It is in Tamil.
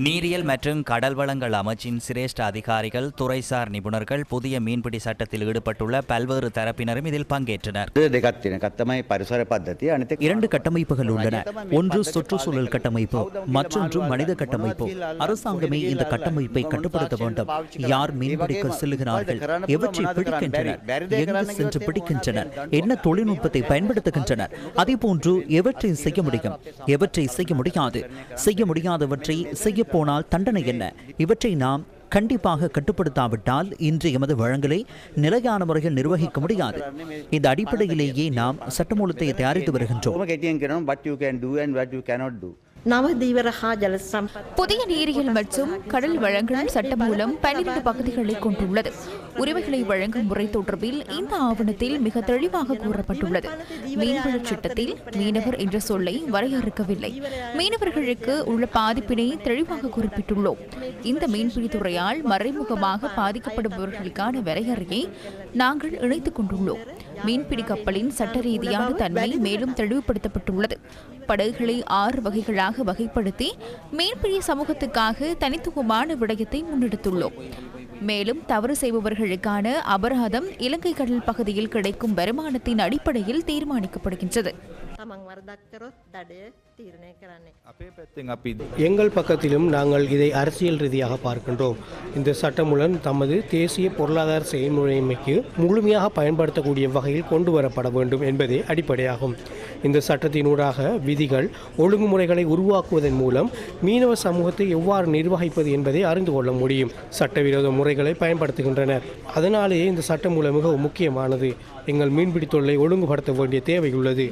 நீரியல் மற்றும் கடல் வளங்கள் அமைச்சின் சிரேஷ்ட அதிகாரிகள், துறைசார் நிபுணர்கள், புதிய மீன்பிடி சட்டத்தில் ஈடுபட்டுள்ள பல்வேறு தரப்பினரும் இதில் பங்கேற்றனர். 2 கட்டமைப்புகள் உள்ளன. ஒன்று சுற்றுச்சூழல் கட்டமைப்பு, மற்றொன்று மனித கட்டமைப்பு. அரசாங்கமே இந்த கட்டமைப்பை கட்டுப்படுத்த வேண்டும். யார் மீன்பிடிக்க செல்லுகிறார்கள், எவற்றை பிடிக்கின்றனர், எங்கு சென்று பிடிக்கின்றனர், என்ன தொழில்நுட்பத்தை பயன்படுத்துகின்றனர், அதேபோன்று எவற்றை செய்ய முடியும், எவற்றை செய்ய முடியாது, செய்ய முடியாதவற்றை செய்ய போனால் தண்டனை என்ன, இவற்றை நாம் கண்டிப்பாக கட்டுப்படுத்தாவிட்டால் இன்று எமது வழங்கலை நிலையான முறையில் நிர்வகிக்க முடியாது. இந்த அடிப்படையிலேயே நாம் சட்டமூலத்தை தயாரித்து வருகின்றோம். புதிய நீரியல் மற்றும் கடல் வளங்கள் சட்டம் மூலம் 12 பகுதிகளை கொண்டுள்ளது. உரிமைகளை வழங்கும் முறை தொடர்பில் இந்த ஆவணத்தில் மிக தெளிவாக கூறப்பட்டுள்ளது. மீன்பிடி சட்டத்தில் மீனவர் என்ற சொல்லை வரையறுக்கவில்லை. மீனவர்களுக்கு உள்ள பாதிப்பினை தெளிவாக குறிப்பிட்டுள்ளோம். இந்த மீன்பிடி துறையால் மறைமுகமாக பாதிக்கப்படுபவர்களுக்கான வரையறையை நாங்கள் இணைத்துக் கொண்டுள்ளோம். மீன்பிடி கப்பலின் சட்ட ரீதியான தன்மை மேலும் தெளிவுபடுத்தப்பட்டுள்ளது. படகுகளை 6 வகைகளாக வகைப்படுத்தி மீன்பிடி சமூகத்துக்காக தனித்துவமான விடயத்தை முன்னெடுத்துள்ளோம். மேலும் தவறு செய்பவர்களுக்கான அபராதம் இலங்கை கடல் பகுதியில் கிடைக்கும் வருமானத்தின் அடிப்படையில் தீர்மானிக்கப்படுகின்றது. எங்கள் பக்கத்திலும் நாங்கள் இதை அரசியல் ரீதியாக பார்க்கின்றோம். இந்த சட்டமூலம் தமது தேசிய பொருளாதார செயல்முறைமைக்கு முழுமையாக பயன்படுத்தக்கூடிய வகையில் கொண்டு வரப்பட வேண்டும் என்பதே அடிப்படையாகும். இந்த சட்டத்தினூடாக விதிகள், ஒழுங்குமுறைகளை உருவாக்குவதன் மூலம் மீனவ சமூகத்தை எவ்வாறு நிர்வகிப்பது என்பதை அறிந்து கொள்ள முடியும். சட்டவிரோத முறைகளை பயன்படுத்துகின்றனர். அதனாலேயே இந்த சட்டமூலம் மிகவும் முக்கியமானது. எங்கள் மீன்பிடி தொழிலை ஒழுங்குபடுத்த வேண்டிய தேவை உள்ளது.